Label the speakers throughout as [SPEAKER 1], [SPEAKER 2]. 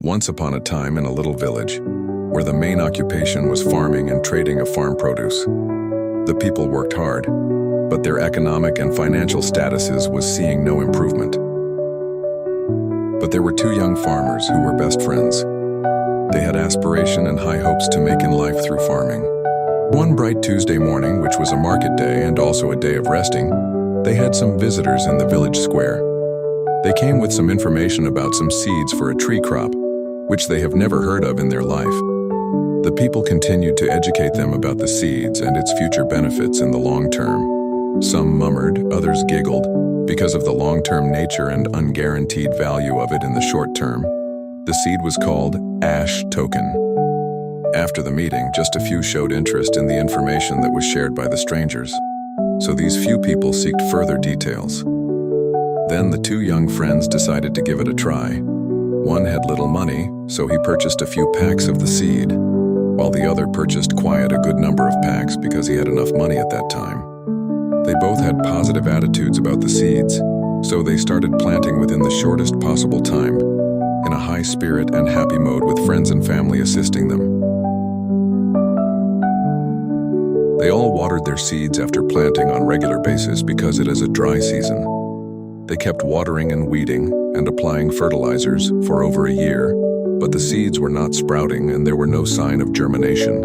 [SPEAKER 1] Once upon a time in a little village, where the main occupation was farming and trading of farm produce. The people worked hard, but their economic and financial statuses was seeing no improvement. But there were two young farmers who were best friends. They had aspiration and high hopes to make in life through farming. One bright Tuesday morning, which was a market day and also a day of resting, they had some visitors in the village square. They came with some information about some seeds for a tree crop, which they have never heard of in their life. The people continued to educate them about the seeds and its future benefits in the long term. Some murmured, others giggled, because of the long-term nature and unguaranteed value of it in the short term. The seed was called ash token. After the meeting, just a few showed interest in the information that was shared by the strangers. So these few people sought further details. Then the two young friends decided to give it a try. One had little money, so he purchased a few packs of the seed, while the other purchased quite a good number of packs because he had enough money at that time. They both had positive attitudes about the seeds, so they started planting within the shortest possible time, in a high spirit and happy mode with friends and family assisting them. They all watered their seeds after planting on regular basis because it is a dry season. They kept watering and weeding and applying fertilizers for over a year, but the seeds were not sprouting and there were no sign of germination.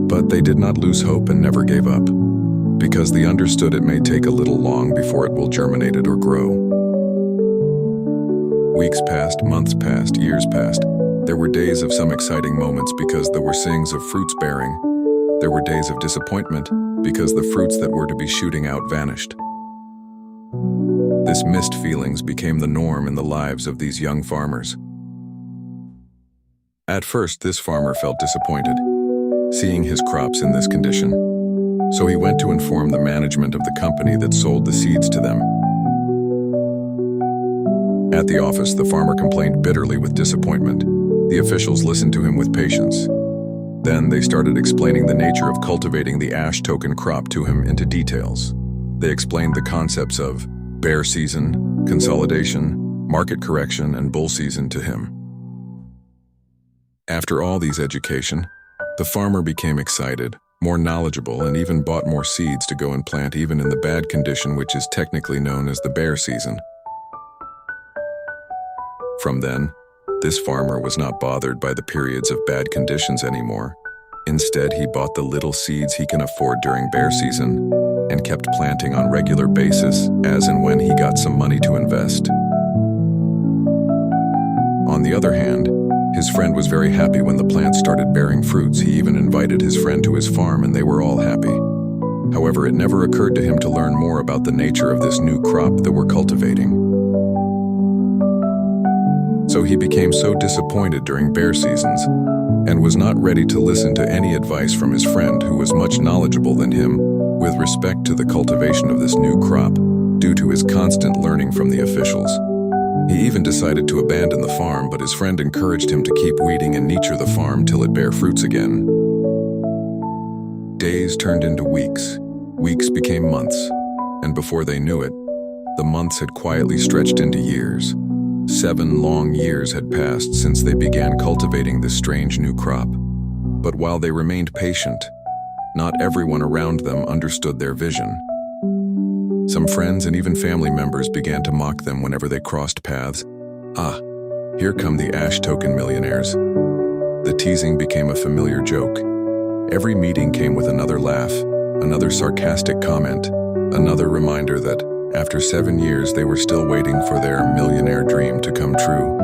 [SPEAKER 1] But they did not lose hope and never gave up, because they understood it may take a little long before it will germinate or grow. Weeks passed, months passed, years passed. There were days of some exciting moments because there were sings of fruits bearing. There were days of disappointment because the fruits that were to be shooting out vanished. This missed feelings became the norm in the lives of these young farmers. At first, this farmer felt disappointed, seeing his crops in this condition. So he went to inform the management of the company that sold the seeds to them. At the office, the farmer complained bitterly with disappointment. The officials listened to him with patience. Then they started explaining the nature of cultivating the ash token crop to him into details. They explained the concepts of bear season, consolidation, market correction, and bull season to him. After all these education, the farmer became excited, more knowledgeable, and even bought more seeds to go and plant even in the bad condition which is technically known as the bear season. From then, this farmer was not bothered by the periods of bad conditions anymore. Instead, he bought the little seeds he can afford during bear season and kept planting on regular basis as and when he got some money to invest. On the other hand, his friend was very happy when the plants started bearing fruits. He even invited his friend to his farm and they were all happy. However, it never occurred to him to learn more about the nature of this new crop that we're cultivating. So he became so disappointed during bear seasons and was not ready to listen to any advice from his friend who was much knowledgeable than him with respect to the cultivation of this new crop due to his constant learning from the officials. He even decided to abandon the farm, but his friend encouraged him to keep weeding and nurture the farm till it bear fruits again. Days turned into weeks, weeks became months, and before they knew it, the months had quietly stretched into years. 7 long years had passed since they began cultivating this strange new crop. But while they remained patient, not everyone around them understood their vision. Some friends and even family members began to mock them whenever they crossed paths. Ah, here come the ash token millionaires. The teasing became a familiar joke. Every meeting came with another laugh, another sarcastic comment, another reminder that after 7 years, they were still waiting for their millionaire dream to come true.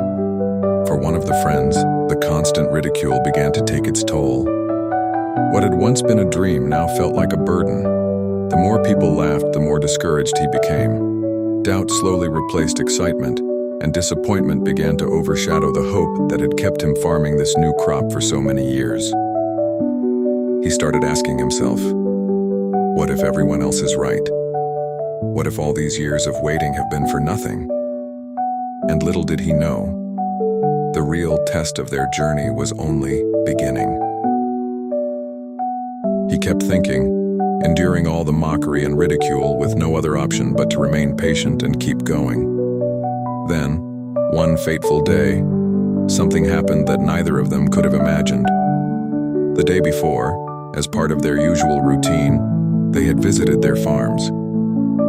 [SPEAKER 1] For one of the friends, the constant ridicule began to take its toll. What had once been a dream now felt like a burden. The more people laughed, the more discouraged he became. Doubt slowly replaced excitement, and disappointment began to overshadow the hope that had kept him farming this new crop for so many years. He started asking himself, what if everyone else is right? What if all these years of waiting have been for nothing? And little did he know, the real test of their journey was only beginning. He kept thinking, enduring all the mockery and ridicule with no other option but to remain patient and keep going. Then, one fateful day, something happened that neither of them could have imagined. The day before, as part of their usual routine, they had visited their farms,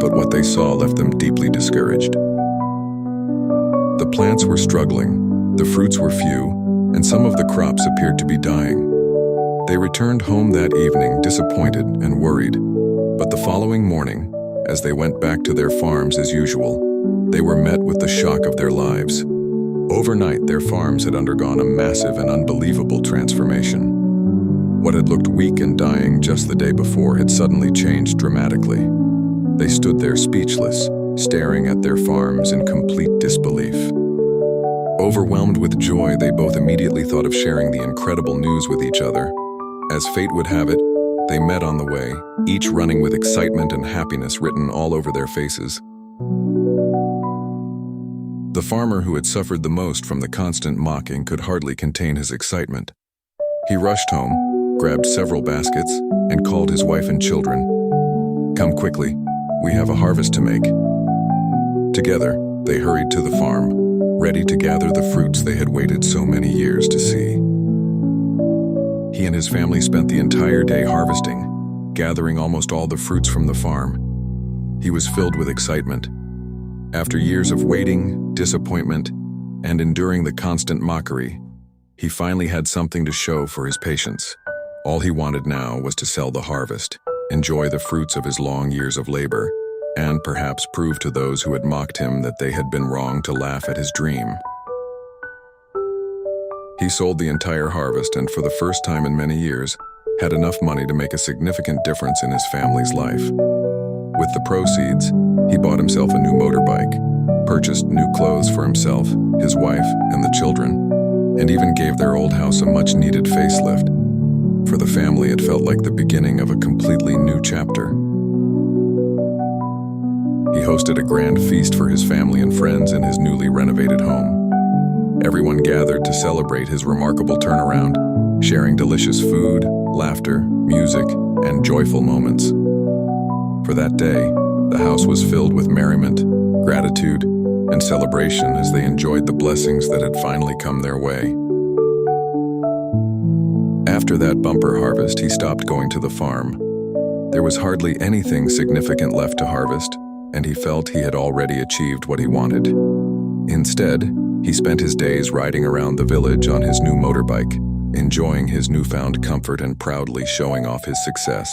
[SPEAKER 1] but what they saw left them deeply discouraged. The plants were struggling, the fruits were few, and some of the crops appeared to be dying. They returned home that evening disappointed and worried, but the following morning, as they went back to their farms as usual, they were met with the shock of their lives. Overnight, their farms had undergone a massive and unbelievable transformation. What had looked weak and dying just the day before had suddenly changed dramatically. They stood there speechless, staring at their farms in complete disbelief. Overwhelmed with joy, they both immediately thought of sharing the incredible news with each other. As fate would have it, they met on the way, each running with excitement and happiness written all over their faces. The farmer who had suffered the most from the constant mocking could hardly contain his excitement. He rushed home, grabbed several baskets, and called his wife and children. "Come quickly, we have a harvest to make." Together, they hurried to the farm, ready to gather the fruits they had waited so many years to see. He and his family spent the entire day harvesting, gathering almost all the fruits from the farm. He was filled with excitement. After years of waiting, disappointment, and enduring the constant mockery, he finally had something to show for his patience. All he wanted now was to sell the harvest, enjoy the fruits of his long years of labor, and perhaps prove to those who had mocked him that they had been wrong to laugh at his dream. He sold the entire harvest and for the first time in many years, had enough money to make a significant difference in his family's life. With the proceeds, he bought himself a new motorbike, purchased new clothes for himself, his wife, and the children, and even gave their old house a much-needed facelift. For the family, it felt like the beginning of a completely new chapter. He hosted a grand feast for his family and friends in his newly renovated home. Everyone gathered to celebrate his remarkable turnaround, sharing delicious food, laughter, music, and joyful moments. For that day, the house was filled with merriment, gratitude, and celebration as they enjoyed the blessings that had finally come their way. After that bumper harvest, he stopped going to the farm. There was hardly anything significant left to harvest, and he felt he had already achieved what he wanted. Instead, he spent his days riding around the village on his new motorbike, enjoying his newfound comfort and proudly showing off his success.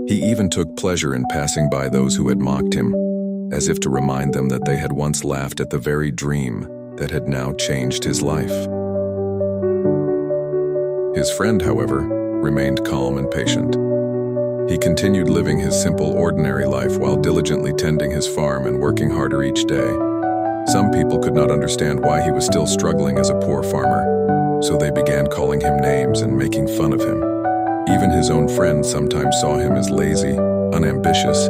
[SPEAKER 1] He even took pleasure in passing by those who had mocked him, as if to remind them that they had once laughed at the very dream that had now changed his life. His friend, however, remained calm and patient. He continued living his simple, ordinary life while diligently tending his farm and working harder each day. Some people could not understand why he was still struggling as a poor farmer, so they began calling him names and making fun of him. Even his own friends sometimes saw him as lazy, unambitious,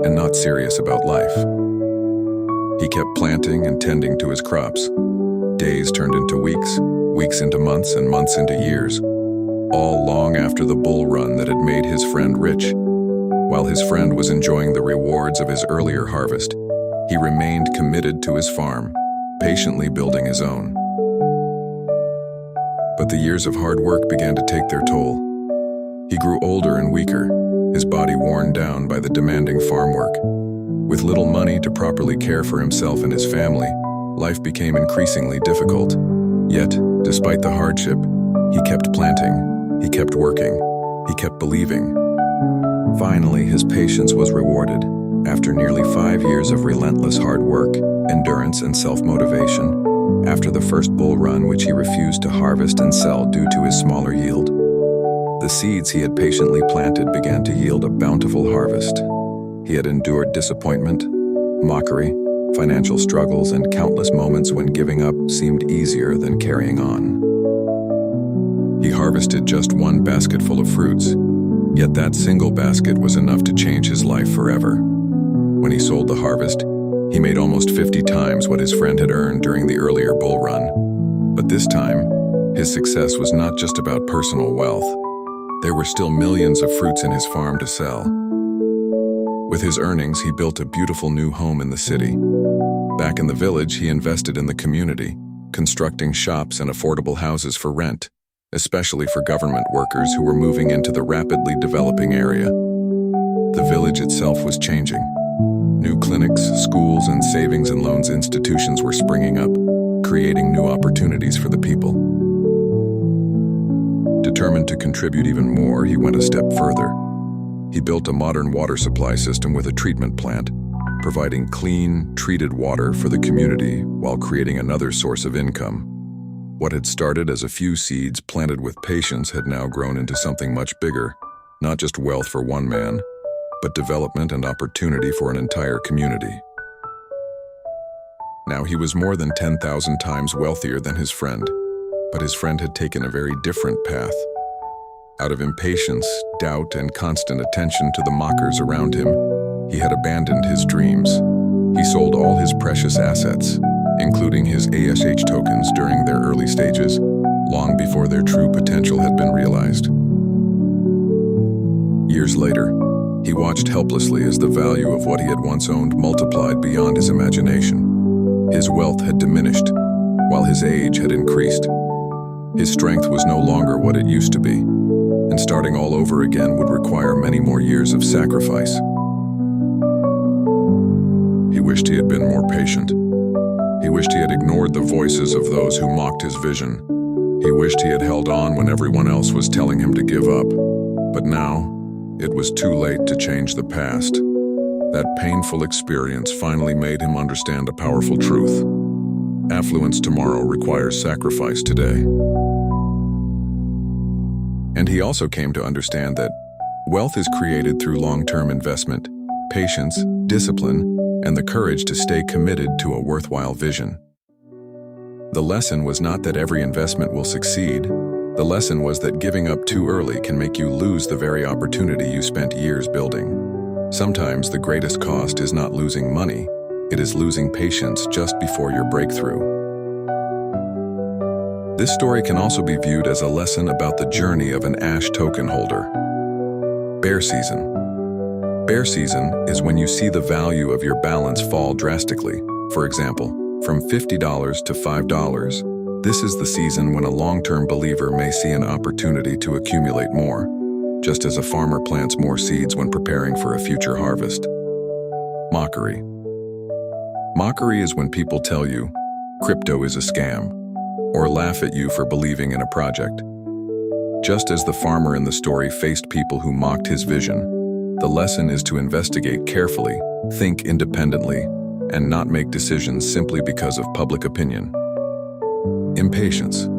[SPEAKER 1] and not serious about life. He kept planting and tending to his crops. Days turned into weeks, weeks into months, and months into years, all long after the bull run that had made his friend rich. While his friend was enjoying the rewards of his earlier harvest, he remained committed to his farm, patiently building his own. But the years of hard work began to take their toll. He grew older and weaker, his body worn down by the demanding farm work. With little money to properly care for himself and his family, life became increasingly difficult. Yet, despite the hardship, he kept planting, he kept working, he kept believing. Finally, his patience was rewarded. After nearly 5 years of relentless hard work, endurance, and self-motivation, after the first bull run which he refused to harvest and sell due to his smaller yield, the seeds he had patiently planted began to yield a bountiful harvest. He had endured disappointment, mockery, financial struggles, and countless moments when giving up seemed easier than carrying on. He harvested just one basketful of fruits, yet that single basket was enough to change his life forever. When he sold the harvest, he made almost 50 times what his friend had earned during the earlier bull run. But this time, his success was not just about personal wealth. There were still millions of fruits in his farm to sell. With his earnings, he built a beautiful new home in the city. Back in the village, he invested in the community, constructing shops and affordable houses for rent, especially for government workers who were moving into the rapidly developing area. The village itself was changing. New clinics, schools, and savings and loans institutions were springing up, creating new opportunities for the people. Determined to contribute even more, he went a step further. He built a modern water supply system with a treatment plant, providing clean, treated water for the community while creating another source of income. What had started as a few seeds planted with patience had now grown into something much bigger, not just wealth for one man, but development and opportunity for an entire community. Now he was more than 10,000 times wealthier than his friend, but his friend had taken a very different path. Out of impatience, doubt, and constant attention to the mockers around him, he had abandoned his dreams. He sold all his precious assets, including his ASH tokens during their early stages, long before their true potential had been realized. Years later, he watched helplessly as the value of what he had once owned multiplied beyond his imagination. His wealth had diminished, while his age had increased. His strength was no longer what it used to be, and starting all over again would require many more years of sacrifice. He wished he had been more patient. He wished he had ignored the voices of those who mocked his vision. He wished he had held on when everyone else was telling him to give up. But now, it was too late to change the past. That painful experience finally made him understand a powerful truth. Affluence tomorrow requires sacrifice today. And he also came to understand that wealth is created through long-term investment, patience, discipline, and the courage to stay committed to a worthwhile vision. The lesson was not that every investment will succeed. The lesson was that giving up too early can make you lose the very opportunity you spent years building. Sometimes the greatest cost is not losing money, it is losing patience just before your breakthrough. This story can also be viewed as a lesson about the journey of an ASH token holder. Bear season. Bear season is when you see the value of your balance fall drastically. For example, from $50 to $5. This is the season when a long-term believer may see an opportunity to accumulate more, just as a farmer plants more seeds when preparing for a future harvest. Mockery. Mockery is when people tell you, crypto is a scam, or laugh at you for believing in a project. Just as the farmer in the story faced people who mocked his vision, the lesson is to investigate carefully, think independently, and not make decisions simply because of public opinion. Impatience.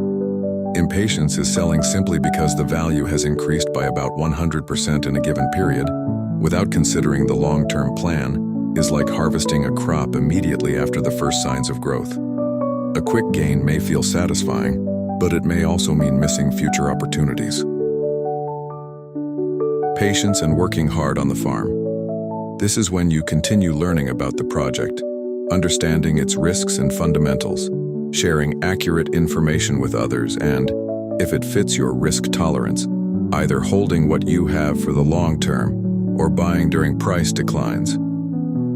[SPEAKER 1] Impatience is selling simply because the value has increased by about 100% in a given period, without considering the long-term plan, is like harvesting a crop immediately after the first signs of growth. A quick gain may feel satisfying, but it may also mean missing future opportunities. Patience and working hard on the farm. This is when you continue learning about the project, understanding its risks and fundamentals, sharing accurate information with others, and, if it fits your risk tolerance, either holding what you have for the long term or buying during price declines.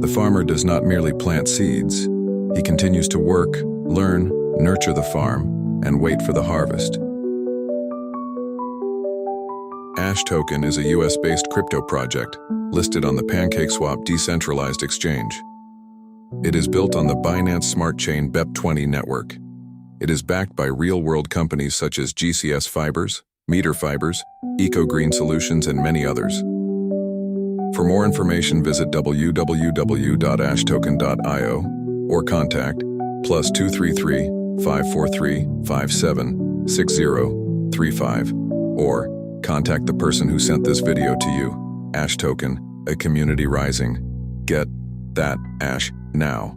[SPEAKER 1] The farmer does not merely plant seeds. He continues to work, learn, nurture the farm, and wait for the harvest. ASH Token is a US-based crypto project listed on the PancakeSwap decentralized exchange. It is built on the Binance Smart Chain BEP20 network. It is backed by real-world companies such as GCS Fibers, Meter Fibers, EcoGreen Solutions, and many others. For more information, visit www.ashtoken.io or contact +233 543 576035 or contact the person who sent this video to you. ASH Token, a community rising. Get that ASH now.